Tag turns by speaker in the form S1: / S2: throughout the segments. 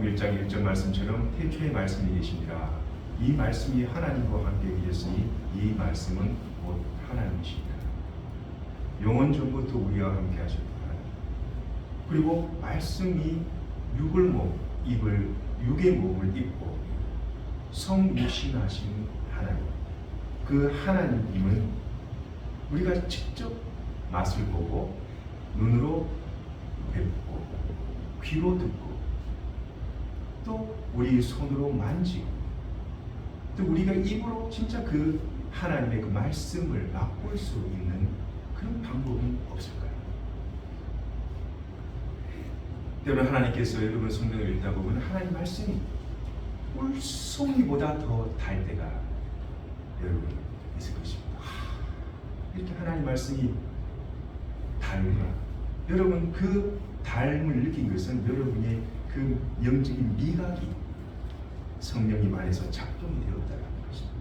S1: 요한복음 1장 1절 말씀처럼 태초에 말씀이 계시니라. 이 말씀이 하나님과 함께 계셨으니 이 말씀은 곧 하나님이십니다. 영원 전부터 우리와 함께 하셨다. 그리고 말씀이 육의 몸을 입고 성육신하신 하나님, 그 하나님은 우리가 직접 맛을 보고 눈으로 뵙고 귀로 듣고 또 우리 손으로 만지고 또 우리가 입으로 진짜 그 하나님의 그 말씀을 맛볼 수 있는 그런 방법은 없을까요? 때로는 하나님께서 여러분 성경을 읽다 보면 하나님 말씀이 물송이보다 더 달 때가 여러분 있을 것입니다. 이렇게 하나님 말씀이 달구나. 여러분 그 닮을 느낀 것은 여러분의 그 영적인 미각이 성령님 안에서 작동이 되었다는 것입니다.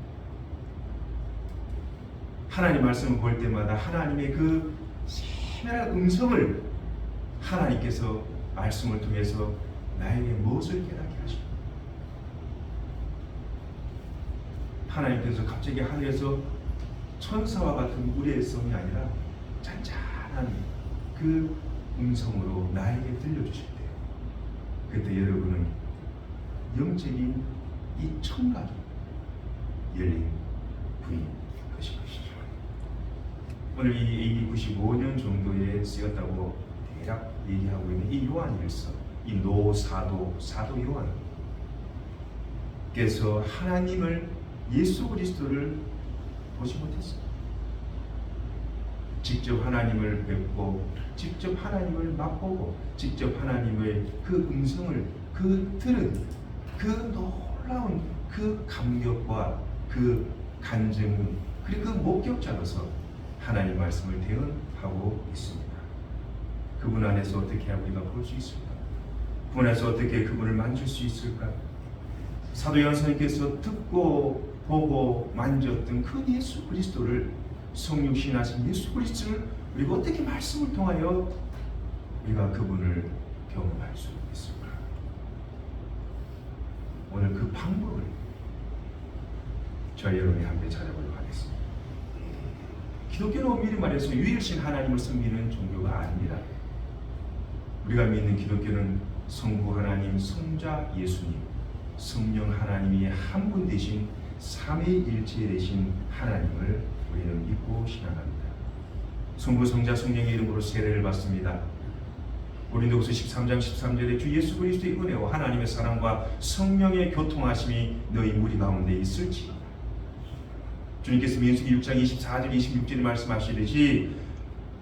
S1: 하나님 말씀을 볼 때마다 하나님의 그 세밀한 음성을 하나님께서 말씀을 통해서 나에게 무엇을 깨닫게 하십니까? 하나님께서 갑자기 하늘에서 천사와 같은 우리의 성이 아니라 잔잔한 그 음성으로 나에게 들려주실 때 그때 여러분은 영적인 이 청각이 열린 분이 되실 것이죠. 오늘 이 AD 95년 정도에 쓰였다고 대략 얘기하고 있는 이 요한일서, 이 사도 요한께서 하나님을 예수 그리스도를 보지 못했어요. 직접 하나님을 뵙고 직접 하나님을 맛보고 직접 하나님의 그 음성을 들은 그 놀라운 그 감격과 그 간증 그리고 그 목격자로서 하나님 말씀을 대언하고 있습니다. 그분 안에서 어떻게 우리가 볼 수 있을까? 그분 안에서 어떻게 그분을 만질 수 있을까? 사도 요한 선생님께서 듣고 보고 만졌던 그 예수 그리스도를 성육신하신 예수 그리스도를 우리가 어떻게 말씀을 통하여 우리가 그분을 경험할 수 있을까? 오늘 그 방법을 저희 여러분이 함께 찾아보도록 하겠습니다. 기독교는 엄밀히 말해서 유일신 하나님을 섬기는 종교가 아닙니다. 우리가 믿는 기독교는 성부 하나님, 성자 예수님, 성령 하나님이 한 분 되신 삼위일체 되신 하나님을 우리는 믿고 신앙합니다. 성부, 성자, 성령의 이름으로 세례를 받습니다. 고린도후서 13장 13절에 주 예수 그리스도의 은혜와 하나님의 사랑과 성령의 교통하심이 너희 무리 가운데 있을지어다. 주님께서 민수기 6장 24절 26절에 말씀하시듯이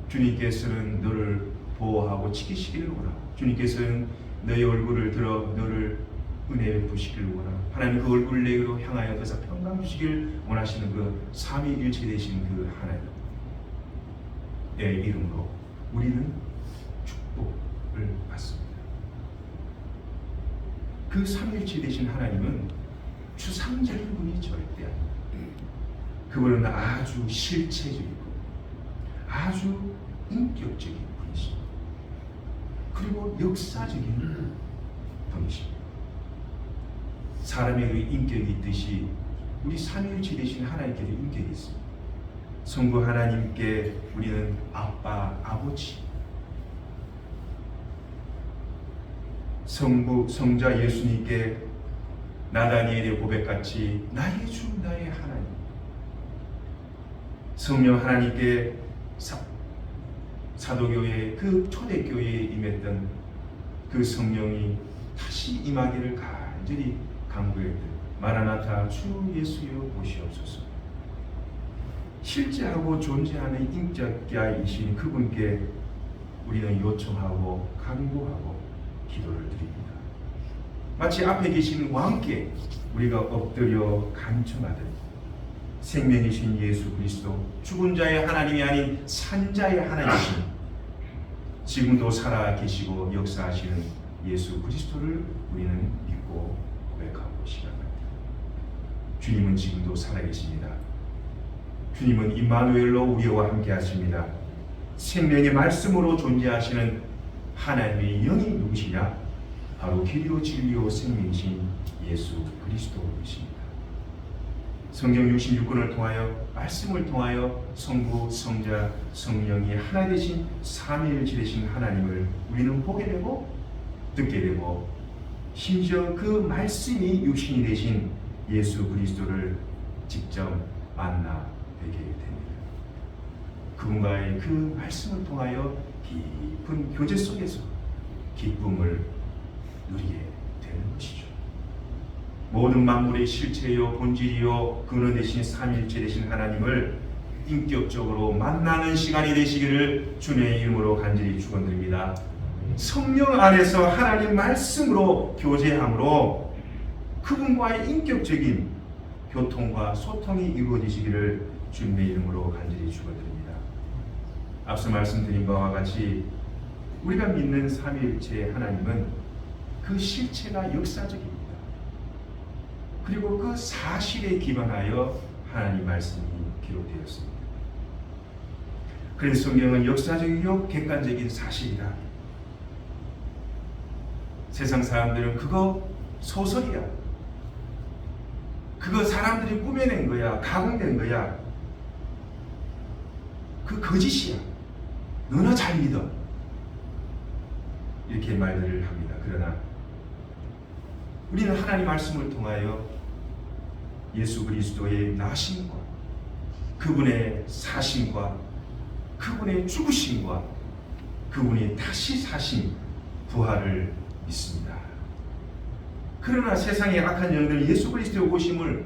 S1: 주님께서는 너를 보호하고 지키시기를 원하고 주님께서는 너의 얼굴을 들어 너를 은혜 베푸시기를 원하고 하나님 그 얼굴을 내게로 향하여 그래서 평강 주시기를 원하시는 그 삼위일체 되신 그 하나님의 이름으로 우리는 축복을 받습니다. 그 삼위일체 되신 하나님은 추상적인 분이 절대 아닙니다. 그분은 아주 실체적이고 아주 인격적인 분이십니다. 그리고 역사적인 분이십니다. 사람의 그 인격이 있듯이 우리 삼위일체 되신 하나님께도 인격이 있습니다. 성부 하나님께 우리는 아빠, 아버지, 성부, 성자 예수님께 나다니엘의 고백같이 나의 주, 나의 하나님, 성령 하나님께 사도교회 그 초대교회에 임했던 그 성령이 다시 임하기를 간절히 간구했던 마라나타 주 예수여 보시옵소서. 실제하고 존재하는 인격자이신 그분께 우리는 요청하고 간구하고 기도를 드립니다. 마치 앞에 계신 왕께 우리가 엎드려 간청하듯 생명이신 예수 그리스도, 죽은 자의 하나님이 아닌 산자의 하나님이신 지금도 살아 계시고 역사하시는 예수 그리스도를 우리는 믿고 고백하고 시작합니다. 주님은 지금도 살아 계십니다. 주님은 임마누엘로 우리와 함께 하십니다. 생명의 말씀으로 존재하시는 하나님의 영이 누구시냐? 바로 길이요 진리요 생명이신 예수 그리스도이십니다. 성경 66권을 통하여 말씀을 통하여 성부, 성자, 성령이 하나 되신 삼위일체 되신 하나님을 우리는 보게 되고 듣게 되고 심지어 그 말씀이 육신이 되신 예수 그리스도를 직접 만나 뵙게 됩니다. 그분과의 그 말씀을 통하여 깊은 교제 속에서 기쁨을 누리게 되는 것이죠. 모든 만물의 실체요 본질이요 근원 되신 삼일체 되신 하나님을 인격적으로 만나는 시간이 되시기를 주님의 이름으로 간절히 축원드립니다. 성령 안에서 하나님 말씀으로 교제함으로 그분과의 인격적인 교통과 소통이 이루어지시기를 주님의 이름으로 간절히 축원드립니다. 앞서 말씀드린 바와 같이 우리가 믿는 삼위일체 하나님은 그 실체가 역사적입니다. 그리고 그 사실에 기반하여 하나님 말씀이 기록되었습니다. 그래서 성경은 역사적이고 객관적인 사실이다. 세상 사람들은 그거 소설이야. 그거 사람들이 꾸며낸 거야. 가공된 거야. 그 거짓이야. 너나 잘 믿어. 이렇게 말들을 합니다. 그러나 우리는 하나님 말씀을 통하여 예수 그리스도의 나심과 그분의 사심과 그분의 죽으심과 그분이 다시 사신 부활을 믿습니다. 그러나 세상의 악한 영들은 예수 그리스도의 오심을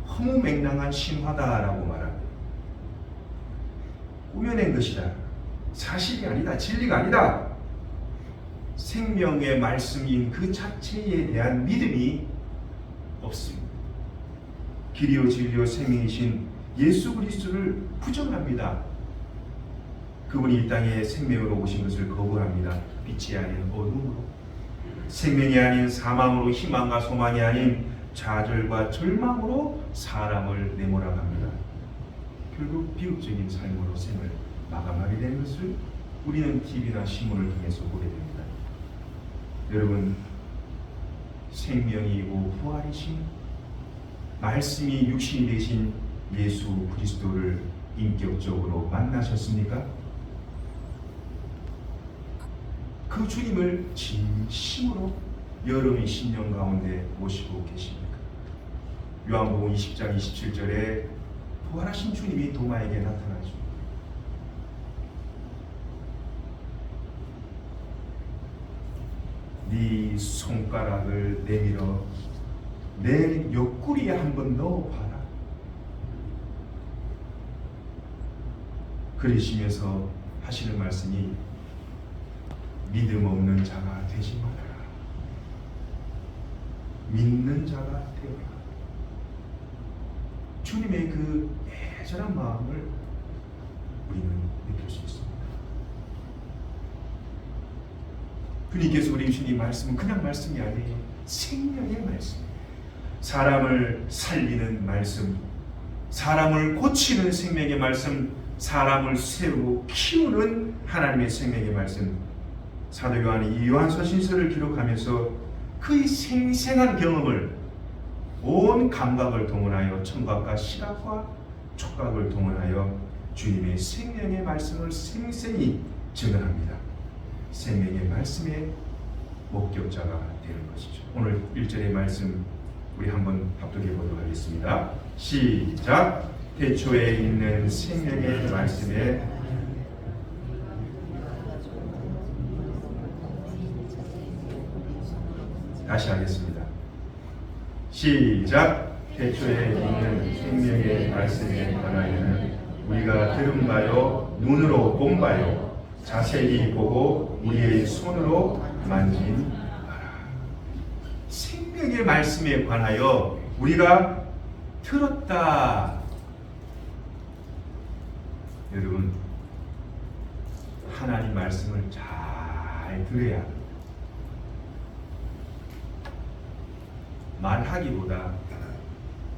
S1: 허무맹랑한 신화다라고 말합니다. 꾸며낸 것이다. 사실이 아니다. 진리가 아니다. 생명의 말씀인 그 자체에 대한 믿음이 없습니다. 길이요 진리요 생명이신 예수 그리스도를 부정합니다. 그분이 이 땅에 생명으로 오신 것을 거부합니다. 빛이 아닌 어둠으로, 생명이 아닌 사망으로, 희망과 소망이 아닌 좌절과 절망으로 사람을 내몰아갑니다. 결국 비극적인 삶으로 생을 마감하게 되는 것을 우리는 TV나 신문을 통해서 보게 됩니다. 여러분, 생명이고 부활이신 말씀이 육신이 되신 예수 그리스도를 인격적으로 만나셨습니까? 그 주님을 진심으로 여러분의 신령 가운데 모시고 계십니까? 요한복음 20장 27절에 부활하신 주님이 도마에게 나타나죠. 네 손가락을 내밀어 내 옆구리에 한번 넣어봐라. 그러시면서 하시는 말씀이 믿음 없는 자가 되지 말아라. 믿는 자가 되어라. 주님의 그 애절한 마음을 우리는 느낄 수 있습니다. 주님께서 우리 주신 말씀은 그냥 말씀이 아니에요. 생명의 말씀. 사람을 살리는 말씀, 사람을 고치는 생명의 말씀, 사람을 세우고 키우는 하나님의 생명의 말씀. 사도 요한이 이 요한서신서를 기록하면서 그의 생생한 경험을 온 감각을 동원하여 청각과 시각과 촉각을 동원하여 주님의 생명의 말씀을 생생히 증언합니다. 생명의 말씀의 목격자가 되는 것이죠. 오늘 1절의 말씀 우리 한번 합독해 보도록 하겠습니다. 시작! 태초에 있는 생명의 말씀에 다시 하겠습니다. 시작! 태초에 있는 생명의 말씀에 관하여는 우리가 들은 바요 눈으로 본 바요 자세히 보고 우리의 손으로 만진 바라. 생명의 말씀에 관하여 우리가 들었다. 여러분, 하나님 말씀을 잘 들어야 합니다. 말하기보다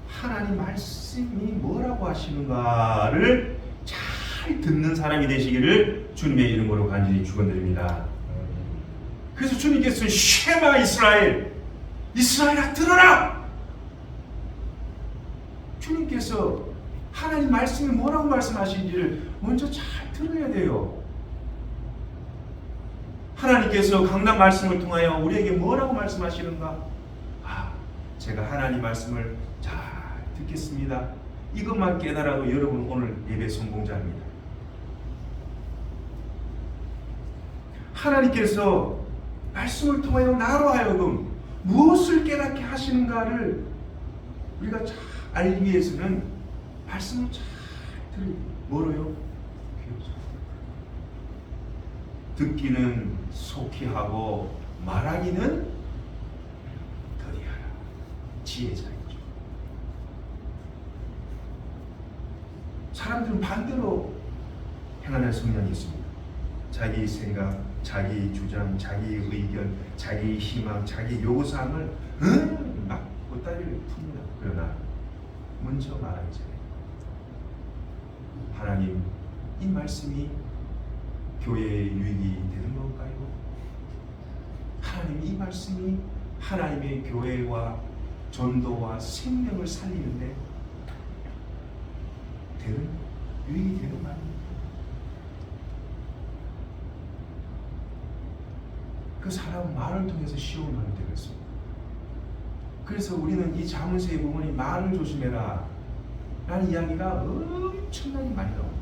S1: 하나님 말씀이 뭐라고 하시는가를 잘 듣는 사람이 되시기를 주님의 이름으로 간절히 축원드립니다. 그래서 주님께서는 쉐마 이스라엘, 이스라엘아 들어라! 주님께서 하나님 말씀이 뭐라고 말씀하시는지를 먼저 잘 들어야 돼요. 하나님께서 강단 말씀을 통하여 우리에게 뭐라고 말씀하시는가? 제가 하나님 말씀을 잘 듣겠습니다. 이것만 깨달아도 여러분 오늘 예배 성공자입니다. 하나님께서 말씀을 통하여 나로 하여금 무엇을 깨닫게 하시는가를 우리가 잘 알기 위해서는 말씀을 잘 들어요. 뭐로요? 듣기는 속히 하고 말하기는 더디하라. 지혜자이죠. 사람들은 반대로 행하는 성향이 있습니다. 자기 생각, 자기 주장, 자기 의견, 자기 희망, 자기 요구사항을 막 보따리를 풉니다. 그러나 먼저 말하기 전에 하나님, 이 말씀이 교회의 유익이 되는 건가요? 하나님, 이 말씀이 하나님의 교회와 전도와 생명을 살리는데 되는 유익이 되는 말입니다. 그 사람은 말을 통해서 시험을 하는 때가 있습니다. 그래서 우리는 이 자문서에 보면 말을 조심해라 라는 이야기가 엄청나게 많이 나옵니다.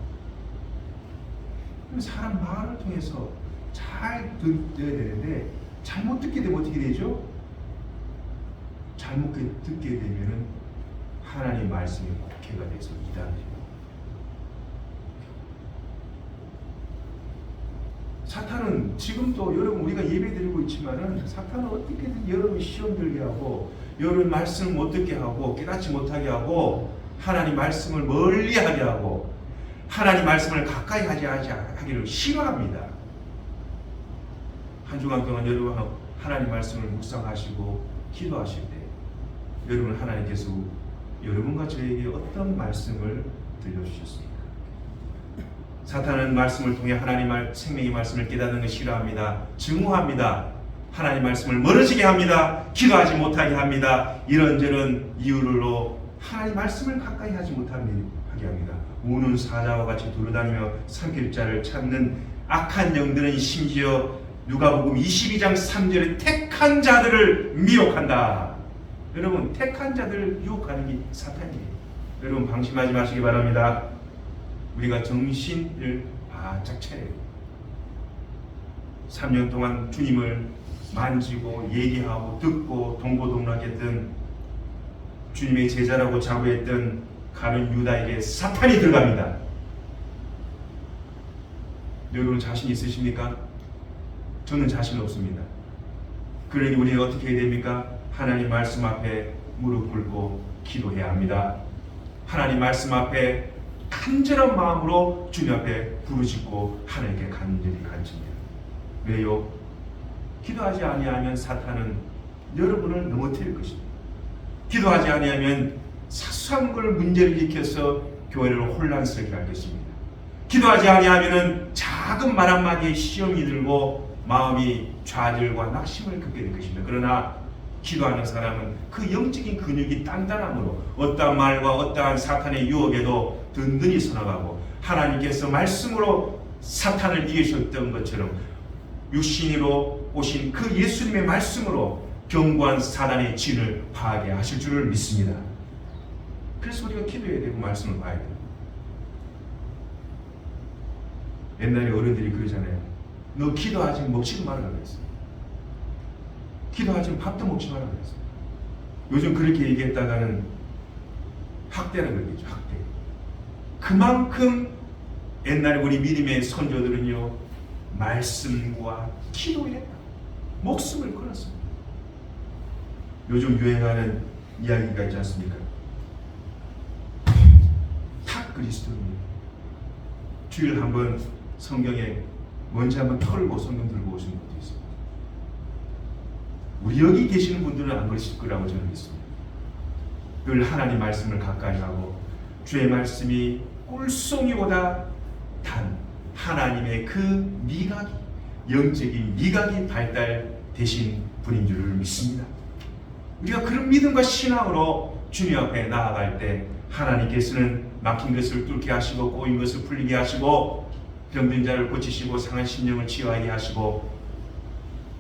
S1: 사람 말을 통해서 잘 듣어야 되는데 잘못 듣게 되면 어떻게 되죠? 잘못 듣게 되면은 하나님 말씀이 곡해가 돼서 이단이 돼요. 사탄은 지금도 여러분 우리가 예배드리고 있지만은 사탄은 어떻게든 여러분 시험 들게 하고 여러분 말씀을 못 듣게 하고 깨닫지 못하게 하고 하나님 말씀을 멀리하게 하고 하나님 말씀을 가까이 하기를 싫어합니다. 한 주간 동안 여러분 하나님 말씀을 묵상하시고 기도하실 때 여러분 하나님께서 여러분과 저에게 어떤 말씀을 들려주셨습니까? 사탄은 말씀을 통해 하나님 생명의 말씀을 깨닫는 것을 싫어합니다. 증오합니다. 하나님 말씀을 멀어지게 합니다. 기도하지 못하게 합니다. 이런저런 이유로 하나님 말씀을 가까이 하지 못하게 합니다. 우는 사자와 같이 돌아다니며 삼킬 자를 찾는 악한 영들은 심지어 누가복음 22장 3절에 택한 자들을 미혹한다. 여러분, 택한 자들을 유혹하는 게 사탄이에요. 여러분 방심하지 마시기 바랍니다. 우리가 정신을 바짝 차려야 돼요. 3년 동안 주님을 만지고 얘기하고 듣고 동고동락했던 주님의 제자라고 자부했던 가룟 유다에게 사탄이 들어갑니다. 여러분 자신 있으십니까? 저는 자신 없습니다. 그러니 우리가 어떻게 해야 됩니까? 하나님 말씀 앞에 무릎 꿇고 기도해야 합니다. 하나님 말씀 앞에 간절한 마음으로 주님 앞에 부르짖고 하나님께 간절히 간청해요. 왜요? 기도하지 아니하면 사탄은 여러분을 넘어뜨릴 것입니다. 기도하지 아니하면 사소한 걸 문제를 일으켜서 교회를 혼란스럽게 할 것입니다. 기도하지 아니하면 작은 말 한마디에 시험이 들고 마음이 좌절과 낙심을 겪게 될 것입니다. 그러나 기도하는 사람은 그 영적인 근육이 단단함으로 어떠한 말과 어떠한 사탄의 유혹에도 든든히 서나가고 하나님께서 말씀으로 사탄을 이기셨던 것처럼 육신으로 오신 그 예수님의 말씀으로 견고한 사단의 진을 파괴하실 줄을 믿습니다. 그래서 우리가 기도해야 되고 말씀을 봐야 돼요. 옛날에 어른들이 그러잖아요. 너 기도하지 먹지도 말아라 그랬어. 기도하지 밥도 먹지 말아라 그랬어. 요즘 그렇게 얘기했다가는 학대라 그러겠죠. 학대. 그만큼 옛날에 우리 믿음의 선조들은요 말씀과 기도에 목숨을 걸었습니다. 요즘 유행하는 이야기가 있지 않습니까? 탁 그리스도입니다. 주일 한번 성경에 먼지 한번 털고 성경 들고 오시는 분도 있습니다. 우리 여기 계시는 분들은 안 그러실 거라고 저는 믿습니다. 늘 하나님 말씀을 가까이 하고 주의 말씀이 꿀송이보다 단 하나님의 그 미각이 영적인 미각이 발달되신 분인 줄을 믿습니다. 우리가 그런 믿음과 신앙으로 주님 앞에 나아갈 때 하나님께서는 막힌 것을 뚫게 하시고 꼬인 것을 풀리게 하시고 병든 자를 고치시고 상한 심령을 치유하게 하시고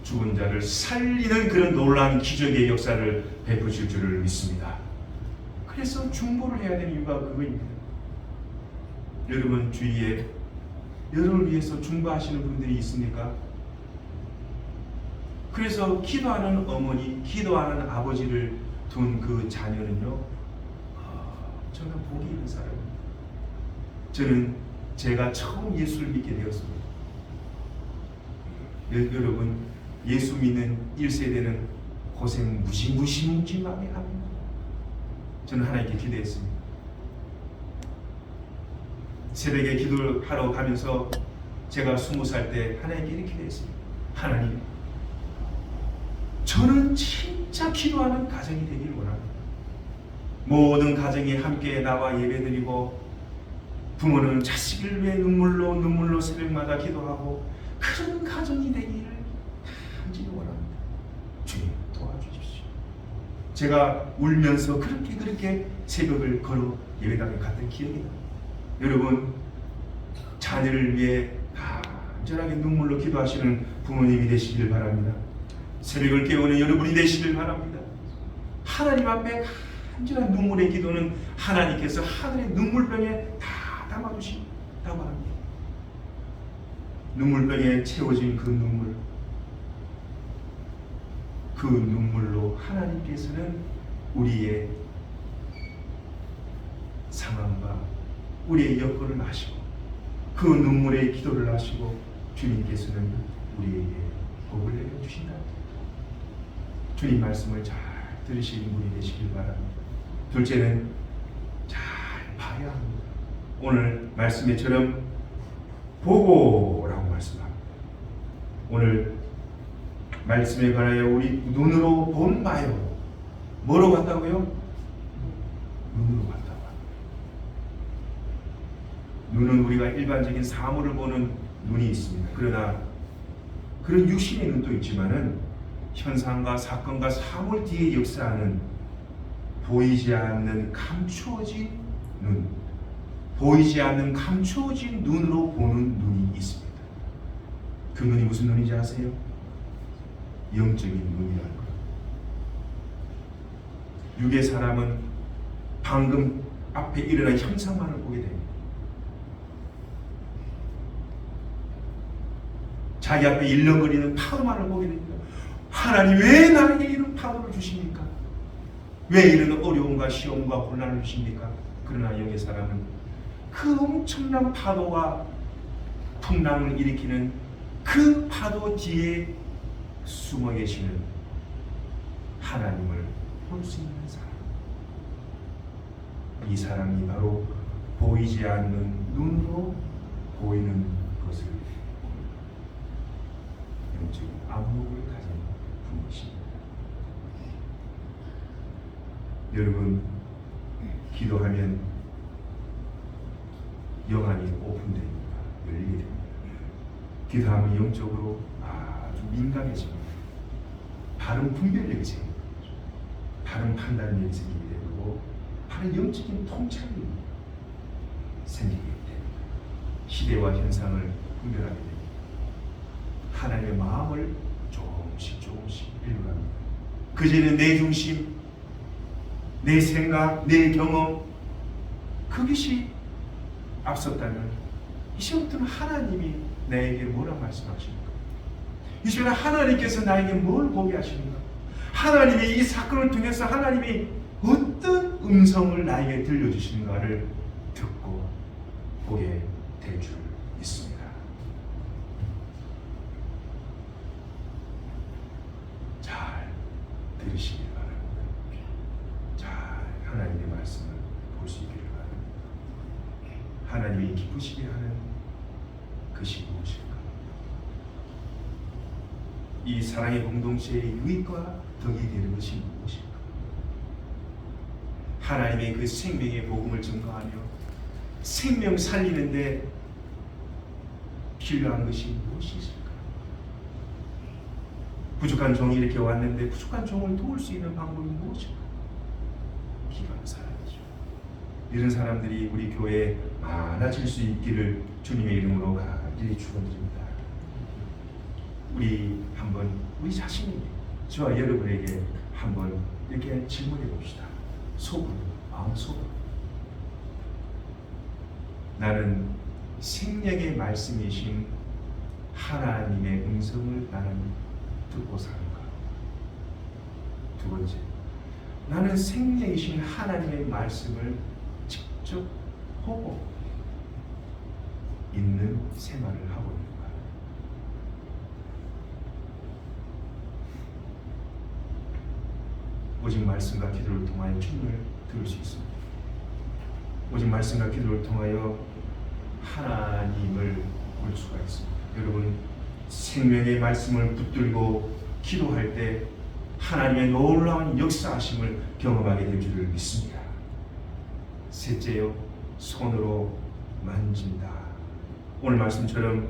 S1: 죽은 자를 살리는 그런 놀라운 기적의 역사를 베푸실 줄을 믿습니다. 그래서 중보를 해야 되는 이유가 그거입니다. 여러분 주위에 여러분을 위해서 중보하시는 분들이 있습니까? 그래서 기도하는 어머니, 기도하는 아버지를 둔 그 자녀는요, 저는 복이 있는 사람입니다. 저는 제가 처음 예수를 믿게 되었습니다. 여러분, 예수 믿는 1세대는 고생 무지무지하게 합니다. 저는 하나님께 기도했습니다. 새벽에 기도를 하러 가면서 제가 20살 때 하나님께 이렇게 기도했습니다. 하나님, 저는 진짜 기도하는 가정이 되기를 원합니다. 모든 가정이 함께 나와 예배드리고 부모는 자식을 위해 눈물로 새벽마다 기도하고 그런 가정이 되기를 간절히 원합니다. 주님 도와주십시오. 제가 울면서 그렇게 새벽을 걸어 예배당에 갔던 기억이 납니다. 여러분, 자녀를 위해 간절하게 눈물로 기도하시는 부모님이 되시길 바랍니다. 새벽을 깨우는 여러분이 되시길 바랍니다. 하나님 앞에 간절한 눈물의 기도는 하나님께서 하늘의 눈물병에 다 담아두신다고 합니다. 눈물병에 채워진 그 눈물로 하나님께서는 우리의 상황과 우리의 여건을 아시고 그 눈물의 기도를 아시고 주님께서는 우리에게 복을 내려주신다. 주님 말씀을 잘 들으시는 분이 되시길 바랍니다. 둘째는 잘 봐야 합니다. 오늘 말씀에처럼 보고라고 말씀합니다. 오늘 말씀에 관하여 우리 눈으로 본 바요. 뭐로 봤다고요? 눈으로 봤다고 합니다. 눈은 우리가 일반적인 사물을 보는 눈이 있습니다. 그러나 그런 육신의 눈도 있지만은 현상과 사건과 사물 뒤에 역사하는 보이지 않는 감추어진 눈, 보이지 않는 감추어진 눈으로 보는 눈이 있습니다. 그 눈이 무슨 눈인지 아세요? 영적인 눈이라는 거예요. 육의 사람은 방금 앞에 일어난 현상만을 보게 됩니다. 자기 앞에 일렁거리는 파도만을 보게 됩니다. 하나님 왜 나에게 이런 파도를 주십니까? 왜 이런 어려움과 시험과 곤란을 주십니까? 그러나 영의 사람은 그 엄청난 파도와 풍랑을 일으키는 그 파도 뒤에 숨어 계시는 하나님을 볼 수 있는 사람, 이 사람이 바로 보이지 않는 눈으로 보이는 것을 영적인 안목을 가진 분이십니다. 여러분, 기도하면 영안이 오픈됩니다. 열리게 됩니다. 기도하면 영적으로 아주 민감해집니다. 바른 분별력이 생깁니다. 바른 판단력이 생기게 되고 바른 영적인 통찰이 생기게 됩니다. 시대와 현상을 분별하게 됩니다. 하나님의 마음을 조금씩 읽어갑니다. 그제는 내 중심, 내 생각, 내 경험, 그것이 앞섰다면 이제부터는 하나님이 나에게 뭐라 말씀하십니까? 이제는 하나님께서 나에게 뭘 보게 하십니까? 하나님이 이 사건을 통해서 하나님이 어떤 음성을 나에게 들려주시는가를 듣고 보게 될 줄 믿습니다. 잘 들으시길 바랍니다. 잘 하나님의 말씀을 보시기를 바랍니다. 하나님이 기쁘시게 하는 것이 무엇일까? 이 사랑의 공동체의 유익과 덕이 되는 것이 무엇일까? 하나님의 그 생명의 복음을 증거하며 생명 살리는데 필요한 것이 무엇이 있을까? 부족한 종이 이렇게 왔는데 부족한 종을 도울 수 있는 방법이 무엇일까? 기도하는 사람이죠. 이런 사람들이 우리 교회에 많아질 수 있기를 주님의 이름으로 간절히 축원드립니다. 우리 한번 우리 자신이 저와 여러분에게 한번 이렇게 질문해 봅시다. 속으로, 마음속으로. 나는 생명의 말씀이신 하나님의 음성을 나는 듣고 사는가? 두 번째, 나는 생명이신 하나님의 말씀을 직접 보고 있는 생활을 하고 있는가? 오직 말씀과 기도를 통하여 주님을 들을 수 있습니다. 오직 말씀과 기도를 통하여 하나님을 볼 수가 있습니다. 여러분, 생명의 말씀을 붙들고 기도할 때 하나님의 놀라운 역사하심을 경험하게 될 줄을 믿습니다. 셋째요, 손으로 만진다. 오늘 말씀처럼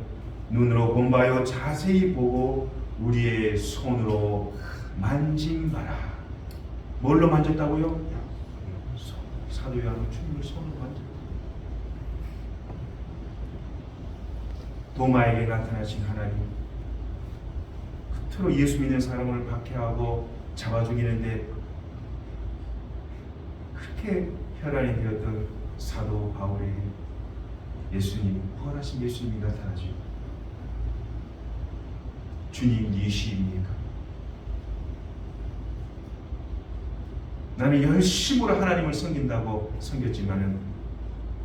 S1: 눈으로 본바요 자세히 보고 우리의 손으로 만짐바라. 뭘로 만졌다고요? 사도 요한은 주님을 손으로 만졌다. 도마에게 나타나신 하나님, 그토록 예수 믿는 사람을 박해하고 잡아 죽이는데 그렇게 혈안이 되었던 사도 바울에게 예수님, 부활하신 예수님이 나타나죠. 주님 예수입니까? 나는 열심으로 하나님을 섬긴다고 섬겼지만은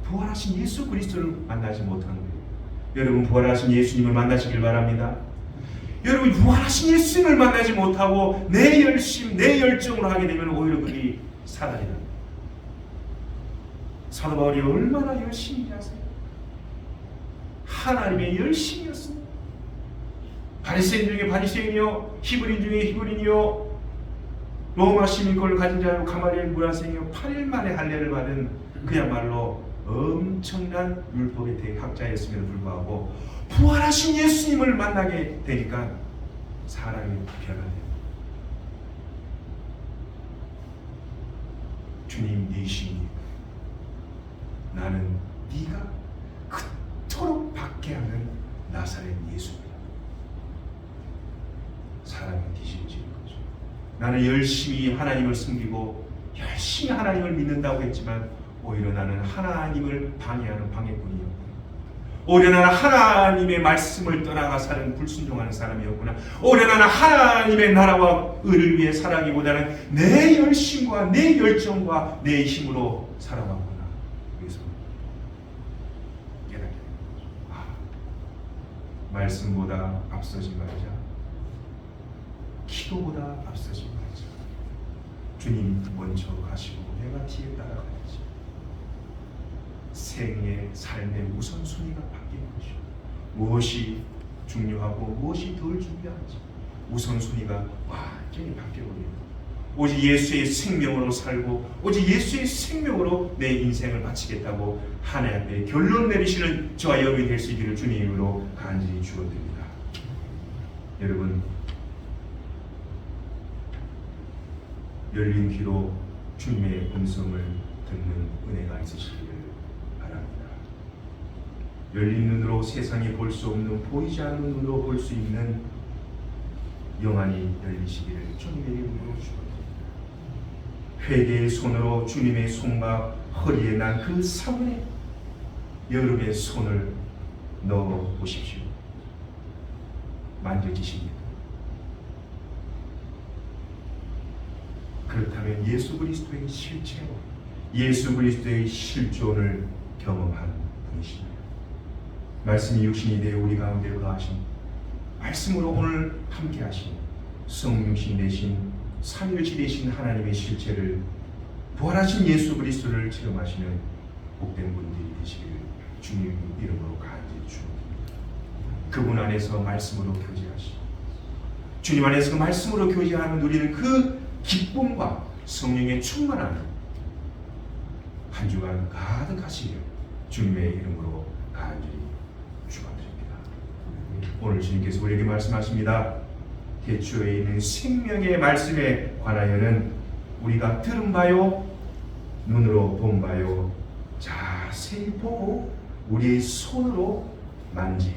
S1: 부활하신 예수 그리스도를 만나지 못한 거예요. 여러분, 부활하신 예수님을 만나시길 바랍니다. 여러분, 부활하신 예수님을 만나지 못하고 내 열심, 내 열정으로 하게 되면 오히려 그게 사단이다. 사도 바울이 얼마나 열심히 하세요? 하나님의 열심이었습니다. 바리새인 중에 바리새인이요, 히브리인 중에 히브리인이요, 로마 시민권을 가진 자요, 가말리엘 문화생이요, 8일 만에 할례를 받은 그야말로 엄청난 율법의 대학자였음에도 불구하고 부활하신 예수님을 만나게 되니까 사람이 변화돼요. 주님 예수님, 나는 네가 그토록 박해하는 나사렛 예수입니다. 사람이 뒤집어지는 거죠. 나는 열심히 하나님을 섬기고 열심히 하나님을 믿는다고 했지만 오히려 나는 하나님을 방해하는 방해꾼이었구나. 오히려 나는 하나님의 말씀을 떠나가 사는 불순종하는 사람이었구나. 오히려 나는 하나님의 나라와 의를 위해 살아가기보다는 내 열심과 내 열정과 내 힘으로 살아왔구나. 그래서 깨닫게 된 거죠. 말씀보다 앞서지 말자. 기도보다 앞서지 말자. 주님 먼저 가시고 내가 뒤에 따라가야지. 생의 삶의 우선순위가 바뀌는 것이죠. 무엇이 중요하고 무엇이 덜 중요한지 우선순위가 완전히 바뀌어버립니다. 오직 예수의 생명으로 살고 오직 예수의 생명으로 내 인생을 바치겠다고 하나님 앞에 결론 내리시는 저와 여러분이 될 수 있기를 주님의 이름으로 간절히 축원드립니다. 여러분, 열린 귀로 주님의 음성을 듣는 은혜가 있으시기를 바랍니다. 열린 눈으로 세상이 볼 수 없는, 보이지 않는 눈으로 볼 수 있는 영안이 열리시기를 주님의 이름으로 축원드립니다. 회개의 손으로 주님의 손과 허리에 난 그 사분에 여러분의 손을 넣어 보십시오. 만져지십니다. 그렇다면 예수 그리스도의 실체로 예수 그리스도의 실존을 경험한 분이십니다. 말씀이 육신이 되어 우리 가운데 거하신, 말씀으로 오늘 함께 하신 성육신 되신 삼위일체 되신 하나님의 실체를, 부활하신 예수 그리스도를 체험하시는 복된 분들이 되시기를 주님 이름으로 간절히 축원드립니다. 그분 안에서 말씀으로 교제하시고 주님 안에서 말씀으로 교제하면 누리는 그 기쁨과 성령의 충만함 한 주간 가득하시길 주님의 이름으로 간절히 축원드립니다. 오늘 주님께서 우리에게 말씀하십니다. 대초에 있는 생명의 말씀에 관하여는 우리가 들은 바요, 눈으로 본 바요, 자세히 보고 우리의 손으로 만진